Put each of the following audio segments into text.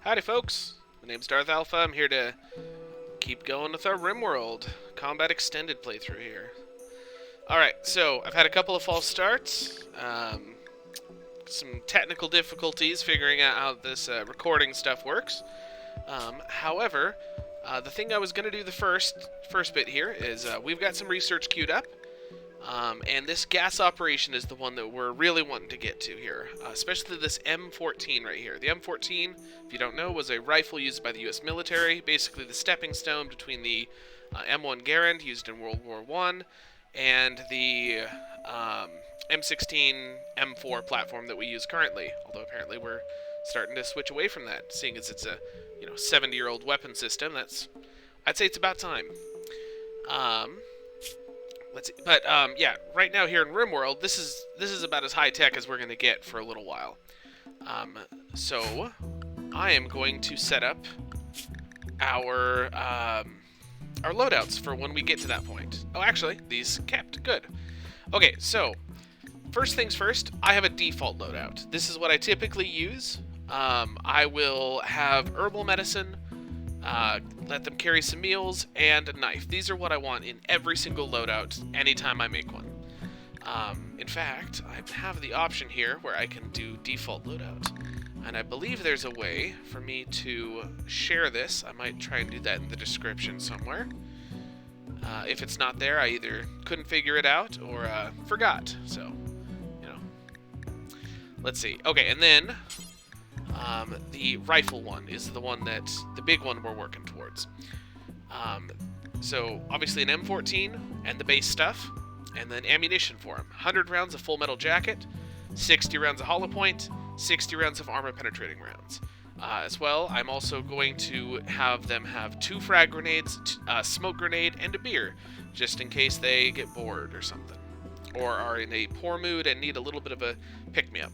Howdy folks, my name's Darth Alpha. I'm here to keep going with our Rimworld Combat Extended playthrough here. Alright, so I've had a couple of false starts, some technical difficulties figuring out how this recording stuff works. However, the thing I was going to do the first bit here is we've got some research queued up. And this gas operation is the one that we're really wanting to get to here, especially this M14 right here. The M14, if you don't know, was a rifle used by the U.S. military, basically the stepping stone between the M1 Garand used in World War I and the M16 M4 platform that we use currently, although apparently we're starting to switch away from that, seeing as it's a 70-year-old weapon system. I'd say it's about time. Let's see. But yeah, right now here in Rimworld, this is about as high tech as we're going to get for a little while. So I am going to set up our loadouts for when we get to that point. Oh, actually, these kept good. Okay, so first things first, I have a default loadout. This is what I typically use. I will have herbal medicine. Let them carry some meals, and a knife. These are what I want in every single loadout anytime I make one. In fact, I have the option here where I can do default loadout. And I believe there's a way for me to share this. I might try and do that in the description somewhere. If it's not there, I either couldn't figure it out or forgot. So, let's see. Okay, and then the rifle one is the big one we're working towards. So obviously an M14 and the base stuff, and then ammunition for them. 100 rounds of full metal jacket, 60 rounds of hollow point, 60 rounds of armor penetrating rounds. As well, I'm also going to have them have 2 frag grenades, a smoke grenade, and a beer, just in case they get bored or something, or are in a poor mood and need a little bit of a pick-me-up.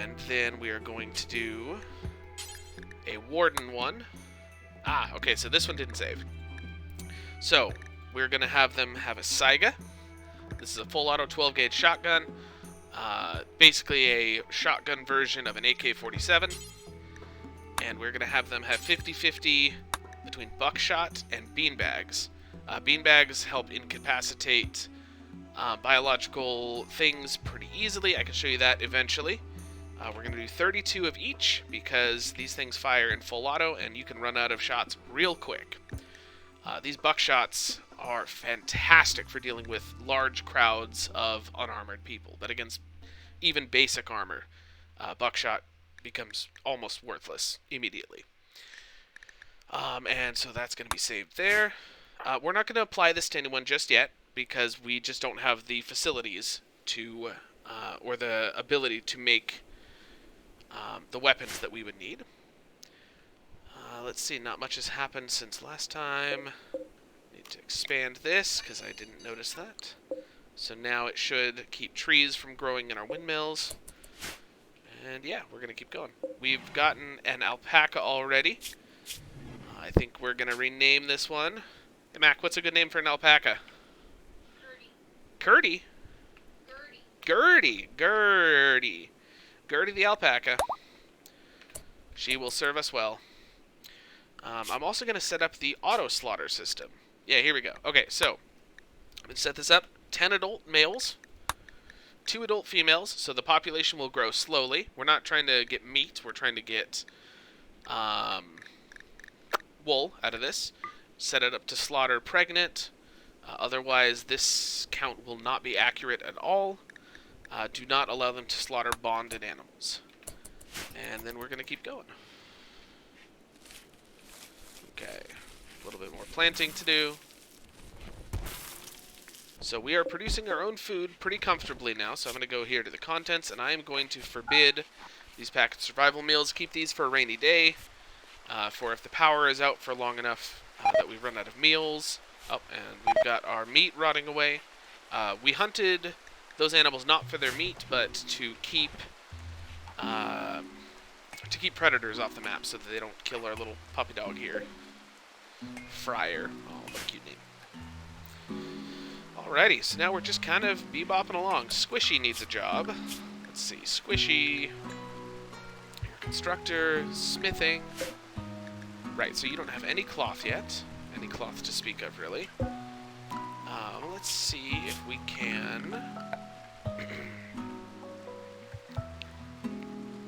And then we are going to do a Warden one. Okay, so this one didn't save. So, we're going to have them have a Saiga. This is a full auto 12-gauge shotgun. Basically a shotgun version of an AK-47. And we're going to have them have 50-50 between buckshot and beanbags. Beanbags help incapacitate biological things pretty easily. I can show you that eventually. We're going to do 32 of each because these things fire in full auto and you can run out of shots real quick. These buckshots are fantastic for dealing with large crowds of unarmored people, but against even basic armor, buckshot becomes almost worthless immediately. And so that's going to be saved there. We're not going to apply this to anyone just yet because we just don't have the facilities to, or the ability to make the weapons that we would need. Let's see, not much has happened since last time. Need to expand this because I didn't notice that. So now it should keep trees from growing in our windmills. And yeah, we're going to keep going. We've gotten an alpaca already. I think we're going to rename this one. Hey Mac, what's a good name for an alpaca? Gertie. Gertie the alpaca. She will serve us well. I'm also going to set up the auto slaughter system. Yeah, here we go. Okay, so I'm going to set this up. 10 adult males, 2 adult females, so the population will grow slowly. We're not trying to get meat. We're trying to get wool out of this. Set it up to slaughter pregnant. Otherwise, this count will not be accurate at all. Do not allow them to slaughter bonded animals. And then we're going to keep going. Okay, a little bit more planting to do. So we are producing our own food pretty comfortably now, so I'm going to go here to the contents, and I am going to forbid these packaged survival meals. Keep these for a rainy day, for if the power is out for long enough that we run out of meals. Oh, and we've got our meat rotting away. We hunted those animals not for their meat, but to keep predators off the map so that they don't kill our little puppy dog here. Fryer. Oh, what a cute name. Alrighty, so now we're just kind of bebopping along. Squishy needs a job. Let's see, Squishy. Here constructor, smithing. Right, so you don't have any cloth yet. Any cloth to speak of, really. Let's see if we can...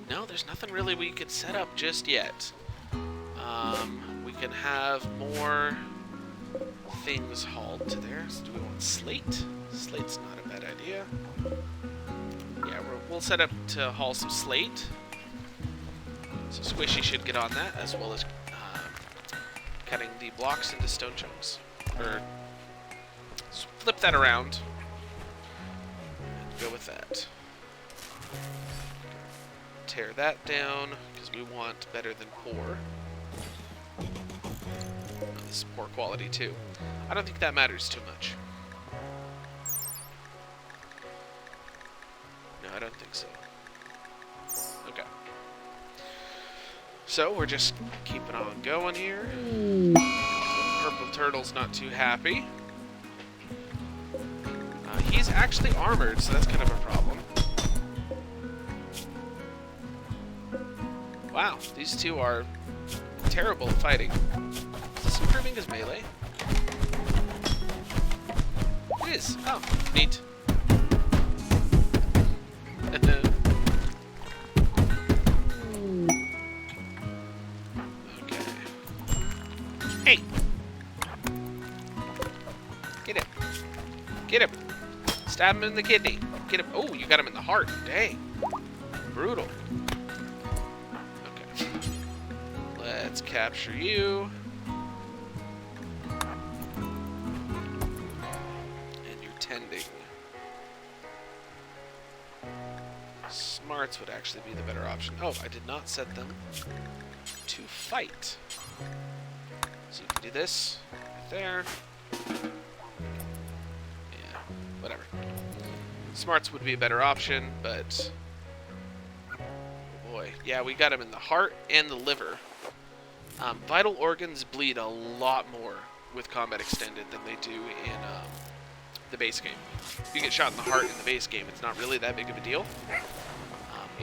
No, there's nothing really we could set up just yet. We can have more things hauled to there. So do we want slate? Slate's not a bad idea. Yeah, we'll set up to haul some slate. So Squishy should get on that, as well as cutting the blocks into stone chunks. Or flip that around. And go with that. Tear that down, because we want better than poor. Oh, this is poor quality too. I don't think that matters too much. No, I don't think so. Okay. So, we're just keeping on going here. Purple Turtle's not too happy. He's actually armored, so that's kind of a problem. Wow, these two are terrible at fighting. Is this improving his melee? It is. Oh, neat. Okay. Hey! Get him. Get him. Stab him in the kidney. Get him. Oh, you got him in the heart. Dang. Brutal. Okay. Let's capture you. And you're tending. Smarts would actually be the better option. Oh, I did not set them to fight. So you can do this right there. Yeah, whatever. Smarts would be a better option, but... Oh boy. Yeah, we got him in the heart and the liver. Vital organs bleed a lot more with Combat Extended than they do in the base game. If you get shot in the heart in the base game, it's not really that big of a deal.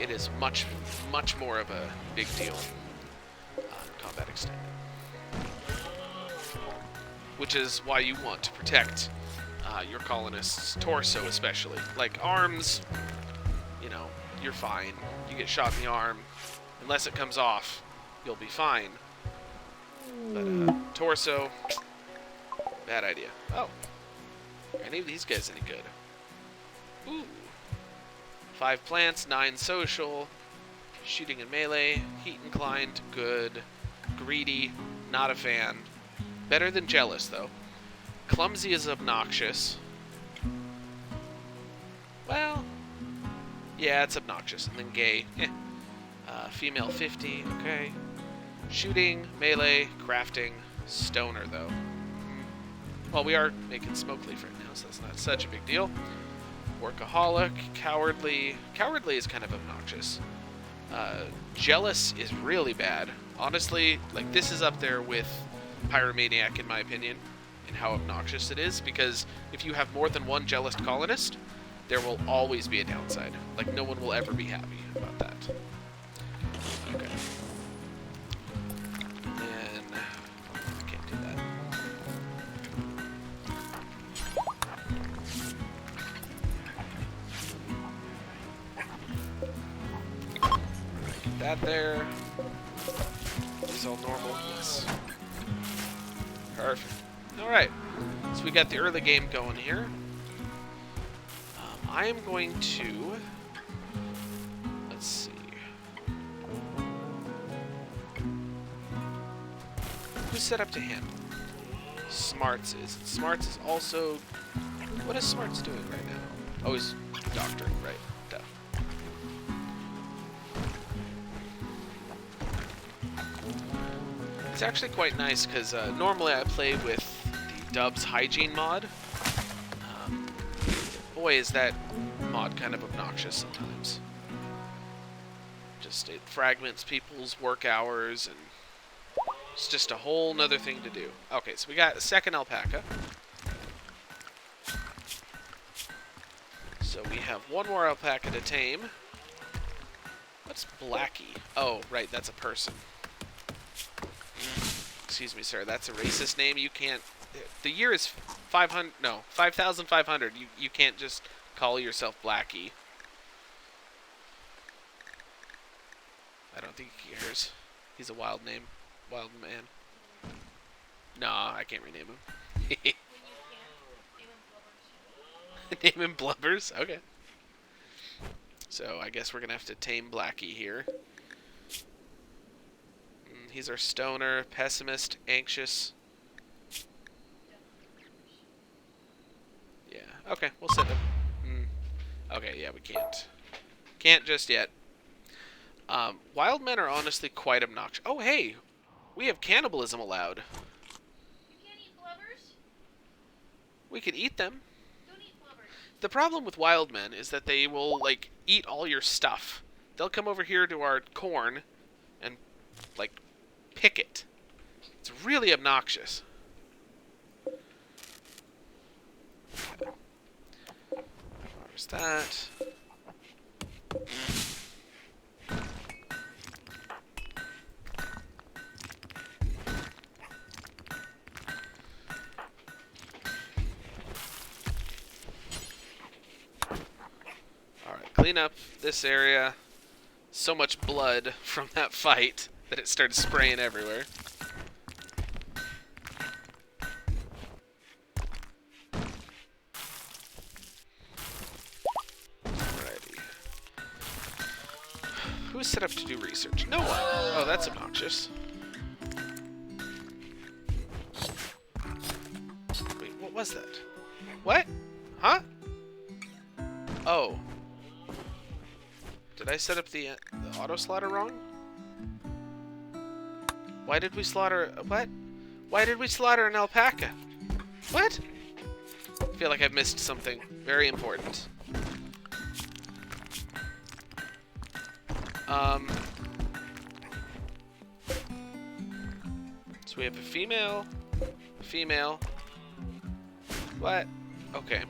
It is much, much more of a big deal in Combat Extended. Which is why you want to protect your colonist's torso, especially. Like, arms, you know, you're fine. You get shot in the arm, unless it comes off, you'll be fine. But, torso, bad idea. Oh, are any of these guys any good? Ooh. 5 plants, 9 social, shooting and melee, heat inclined, good, greedy, not a fan. Better than jealous, though. Clumsy is obnoxious. Well, yeah, it's obnoxious. And then gay. Female 50, okay. Shooting, melee, crafting, stoner, though. Well, we are making smoke leaf right now, so that's not such a big deal. Workaholic, cowardly. Cowardly is kind of obnoxious. Jealous is really bad. Honestly, like, this is up there with Pyromaniac, in my opinion, and how obnoxious it is, because if you have more than one jealous colonist, there will always be a downside. Like, no one will ever be happy about that. Okay. And then... I can't do that. Get that there. Is all normal? Yes. Perfect. Alright, so we got the early game going here. I am going to... Let's see. Who's set up to handle? Smarts is. Smarts is also... What is Smarts doing right now? Oh, he's doctoring, right. Duh. It's actually quite nice, because normally I play with the Dubs Hygiene mod. Boy, is that mod kind of obnoxious sometimes. Just, it fragments people's work hours, and it's just a whole nother thing to do. Okay, so we got a second alpaca. So we have one more alpaca to tame. What's Blackie? Oh, right, that's a person. Excuse me, sir. That's a racist name. You can't... The year is 500... No, 5,500. You can't just call yourself Blackie. I don't think he cares. He's a wild name. Wild man. Nah, I can't rename him. Name him Blubbers? Okay. So, I guess we're gonna have to tame Blackie here. He's our stoner, pessimist, anxious. Yeah, okay, we'll send him. Okay, yeah, we can't. Can't just yet. Wild men are honestly quite obnoxious. Oh, hey! We have cannibalism allowed. You can't eat blubbers? We could eat them. Don't eat blubbers. The problem with wild men is that they will, like, eat all your stuff. They'll come over here to our corn and, like, pick it. It's really obnoxious. Okay. There's that. Alright, clean up this area. So much blood from that fight that it started spraying everywhere. Alrighty. Who's set up to do research? No one. Oh, that's obnoxious. Wait, what was that? What? Huh? Oh. Did I set up the auto slaughter wrong? Why did we slaughter... What? Why did we slaughter an alpaca? What? I feel like I've missed something very important. So we have a female. What? Okay.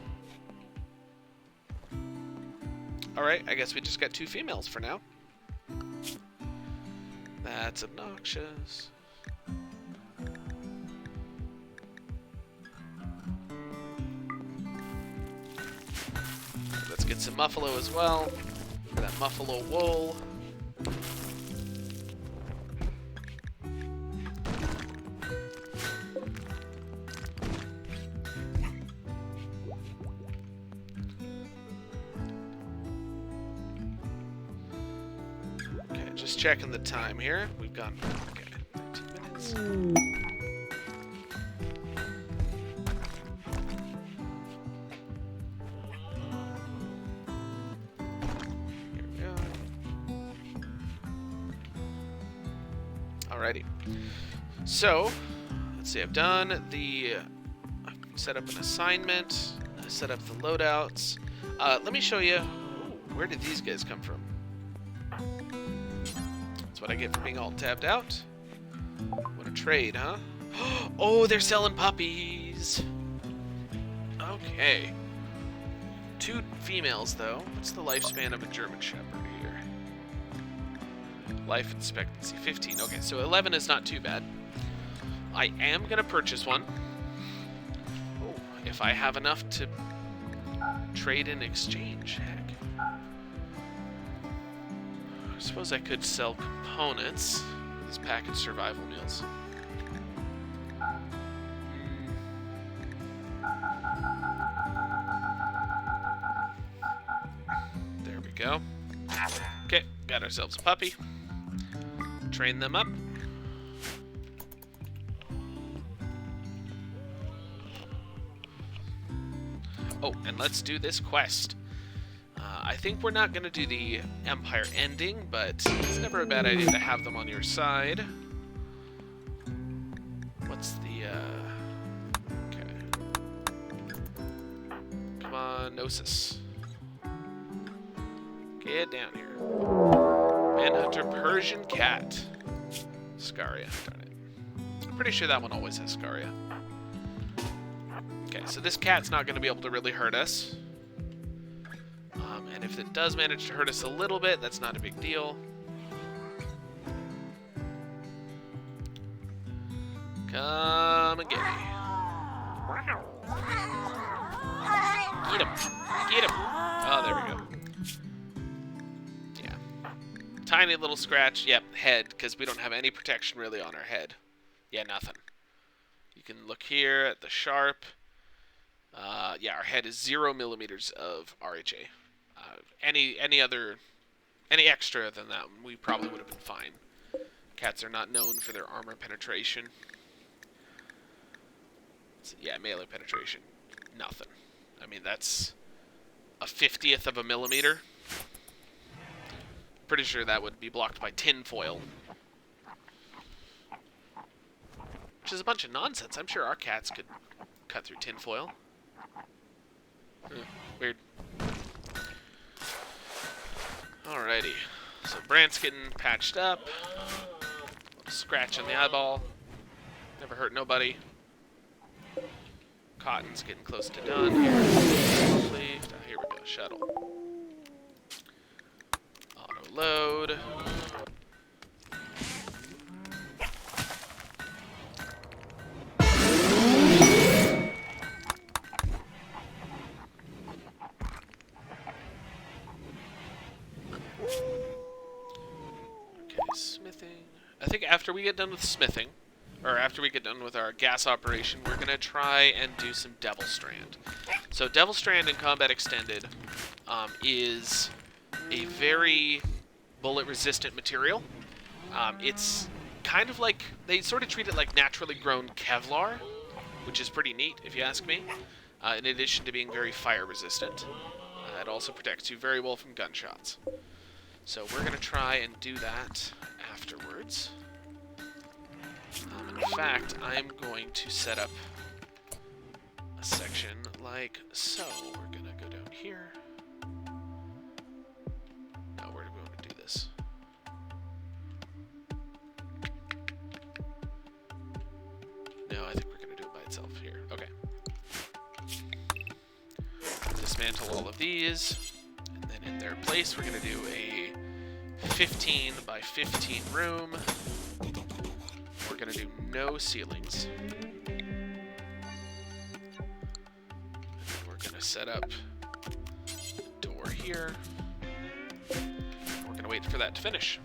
Alright, I guess we just got 2 females for now. That's obnoxious. Let's get some muffalo as well. That muffalo wool. Just checking the time here. We've got, okay, 13 minutes. Here we go. Alrighty. So, let's see, I've set up an assignment. I set up the loadouts. Let me show you, where did these guys come from? That's what I get for being all tabbed out. What a trade, huh? Oh, they're selling puppies! Okay. 2 females, though. What's the lifespan of a German Shepherd here? Life expectancy, 15. Okay, so 11 is not too bad. I am going to purchase one. Oh, if I have enough to trade in exchange, heck. I suppose I could sell components. These packaged survival meals. There we go. Okay, got ourselves a puppy. Train them up. Oh, and let's do this quest. I think we're not going to do the Empire ending, but it's never a bad idea to have them on your side. What's the, okay. Come on, Gnosis. Get down here. Manhunter Persian Cat. Scaria, darn it. I'm pretty sure that one always has Scaria. Okay, so this cat's not going to be able to really hurt us. And if it does manage to hurt us a little bit, that's not a big deal. Come and get me. Get him. Get him. Oh, there we go. Yeah. Tiny little scratch. Yep, head, because we don't have any protection really on our head. Yeah, nothing. You can look here at the sharp. Yeah, our head is 0 millimeters of RHA. Any extra than that, we probably would have been fine. Cats are not known for their armor penetration. So, yeah, melee penetration. Nothing. I mean, that's a 50th of a millimeter. Pretty sure that would be blocked by tin foil. Which is a bunch of nonsense. I'm sure our cats could cut through tin foil. Weird. Alrighty. So Brant's getting patched up. Scratch on the eyeball. Never hurt nobody. Cotton's getting close to done here. Here we go. Shuttle. Auto load. Smithing. I think after we get done with smithing, or after we get done with our gas operation, we're going to try and do some Devil Strand. So Devil Strand in Combat Extended is a very bullet-resistant material. It's kind of like, they sort of treat it like naturally grown Kevlar, which is pretty neat, if you ask me, in addition to being very fire-resistant. It also protects you very well from gunshots. So we're going to try and do that afterwards. In fact, I'm going to set up a section like so. We're going to go down here. Now, where do we want to do this? No, I think we're going to do it by itself here. Okay. Dismantle all of these. And then in their place, we're going to do a 15 by 15 room. We're going to do no ceilings. And we're going to set up a door here. We're going to wait for that to finish.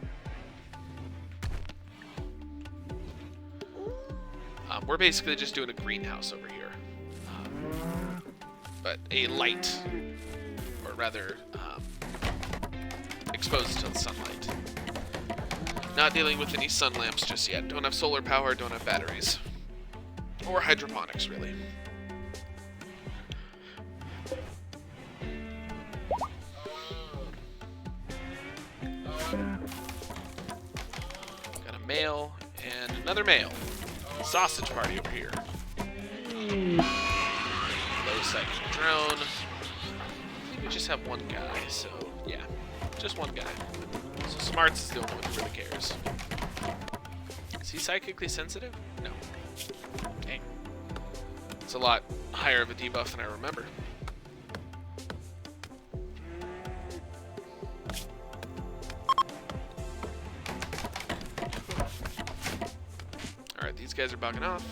We're basically just doing a greenhouse over here. But a light, or rather, exposed to the sunlight. Not dealing with any sun lamps just yet. Don't have solar power, don't have batteries. Or hydroponics, really. Got a male and another male. Sausage party over here. Low psychic drone. I think we just have one guy, so yeah. Just one guy. So Smarts is the only one who really cares. Is he psychically sensitive? No. Dang. It's a lot higher of a debuff than I remember. Alright, these guys are bugging off.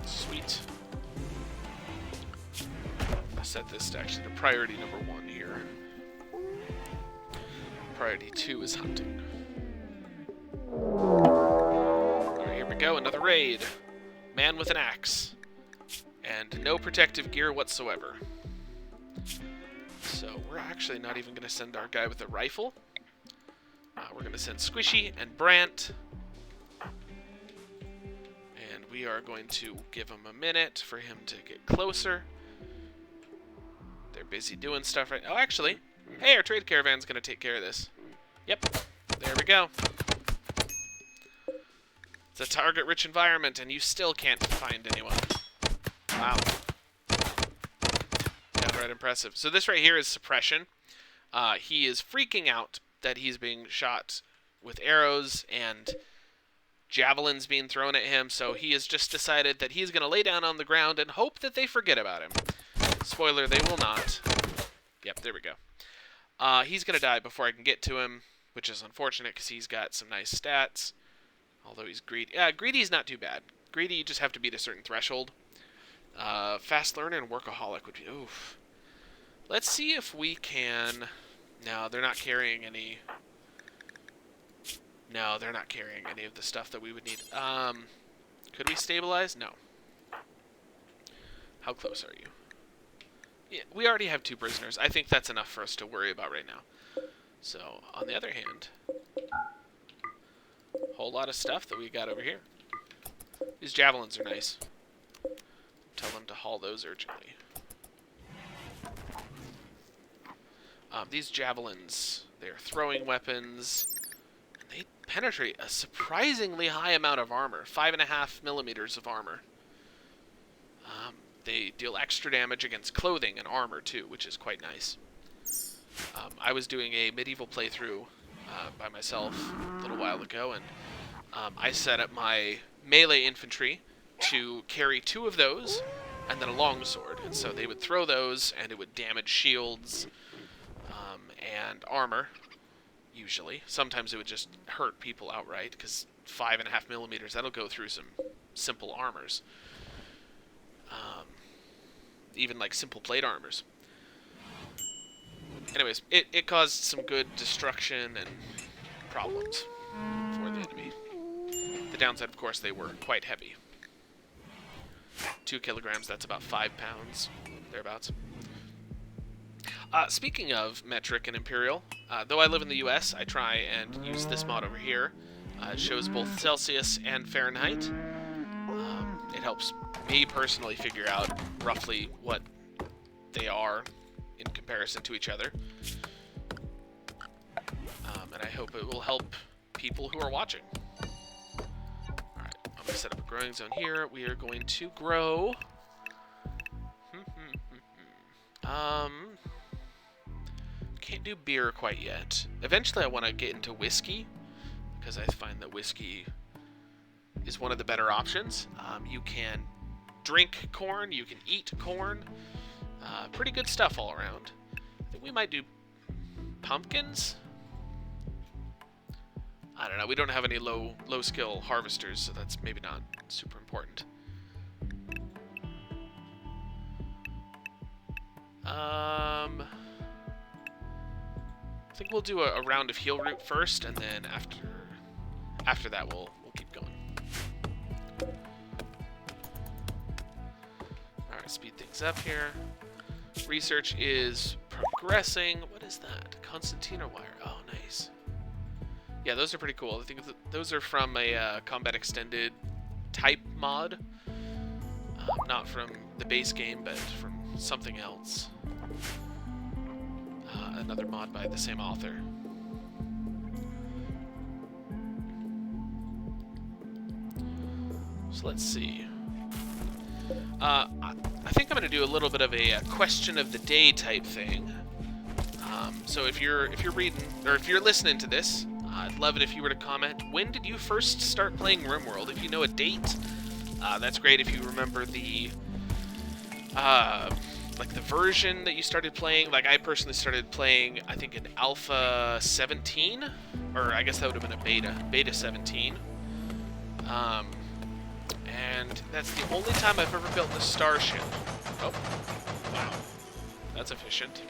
Sweet. I'll set this to actually the priority number 1 here. Priority 2 is hunting. Alright, here we go, another raid. Man with an axe. And no protective gear whatsoever. So we're actually not even going to send our guy with a rifle. We're going to send Squishy and Brant. And we are going to give him a minute for him to get closer. They're busy doing stuff right now. Oh, actually, hey, our trade caravan's going to take care of this. Yep, there we go. It's a target-rich environment, and you still can't find anyone. Wow. Downright impressive. So this right here is suppression. He is freaking out that he's being shot with arrows and javelins being thrown at him, so he has just decided that he's going to lay down on the ground and hope that they forget about him. Spoiler, they will not. Yep, there we go. He's going to die before I can get to him, which is unfortunate because he's got some nice stats. Although he's greedy. Yeah, greedy's not too bad. Greedy, you just have to beat a certain threshold. Fast learner and workaholic would be... Oof. Let's see if we can... No, they're not carrying any... No, they're not carrying any of the stuff that we would need. Could we stabilize? No. How close are you? Yeah, we already have 2 prisoners. I think that's enough for us to worry about right now. So, on the other hand, whole lot of stuff that we got over here. These javelins are nice. Tell them to haul those urgently. These javelins, they're throwing weapons. They penetrate a surprisingly high amount of armor. 5.5 millimeters of armor. They deal extra damage against clothing and armor, too, which is quite nice. I was doing a medieval playthrough by myself a little while ago, and I set up my melee infantry to carry 2 of those, and then a longsword. And so they would throw those, and it would damage shields and armor, usually. Sometimes it would just hurt people outright, because 5.5 millimeters, that'll go through some simple armors. Even like simple plate armors. Anyways, it caused some good destruction and problems for the enemy. The downside, of course, they were quite heavy. 2 kilograms, that's about 5 pounds, thereabouts. Speaking of metric and imperial, though I live in the US, I try and use this mod over here. It shows both Celsius and Fahrenheit. It helps me personally figure out roughly what they are in comparison to each other. And I hope it will help people who are watching. Alright, I'm going to set up a growing zone here. We are going to grow... Can't do beer quite yet. Eventually I want to get into whiskey, because I find that whiskey is one of the better options. You can drink corn, you can eat corn. Pretty good stuff all around. I think we might do pumpkins. I don't know, we don't have any low skill harvesters, so that's maybe not super important. I think we'll do a round of heal root first, and then after that we'll keep going. Alright, speed things up here. Research is progressing. What is that? Concertina wire. Oh, nice. Yeah, those are pretty cool. I think those are from a Combat Extended type mod. Not from the base game, but from something else. Another mod by the same author. So let's see. I think I'm going to do a little bit of a question of the day type thing. So if you're reading or if you're listening to this, I'd love it if you were to comment. When did you first start playing Rimworld? If you know a date, that's great. If you remember the like the version that you started playing, like I personally started playing, I think in Alpha 17, or I guess that would have been a Beta 17. And that's the only time I've ever built a starship. Oh, wow, that's efficient.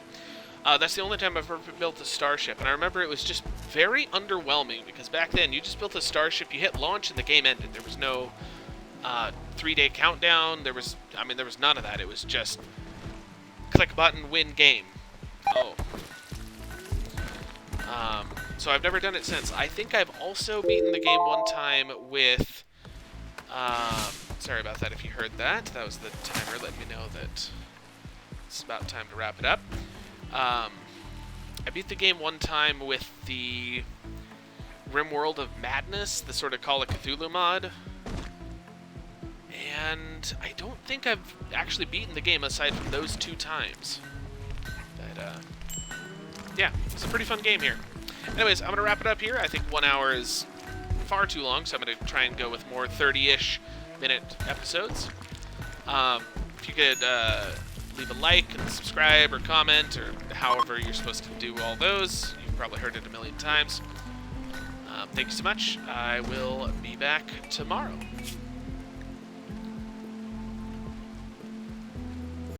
That's the only time I've ever built a starship, and I remember it was just very underwhelming, because back then you just built a starship, you hit launch, and the game ended. There was no 3-day countdown, there was none of that. It was just click button, win game. Oh. So I've never done it since. I think I've also beaten the game one time with... sorry about that if you heard that. That was the timer letting me know that it's about time to wrap it up. I beat the game one time with the Rimworld of Madness, the sort of Call of Cthulhu mod. And I don't think I've actually beaten the game aside from those 2 times. But, yeah, it's a pretty fun game here. Anyways, I'm going to wrap it up here. I think 1 hour is far too long, so I'm going to try and go with more 30-ish minute episodes. If you could leave a like and subscribe or comment or however you're supposed to do all those. You've probably heard it a million times. Thank you so much. I will be back tomorrow.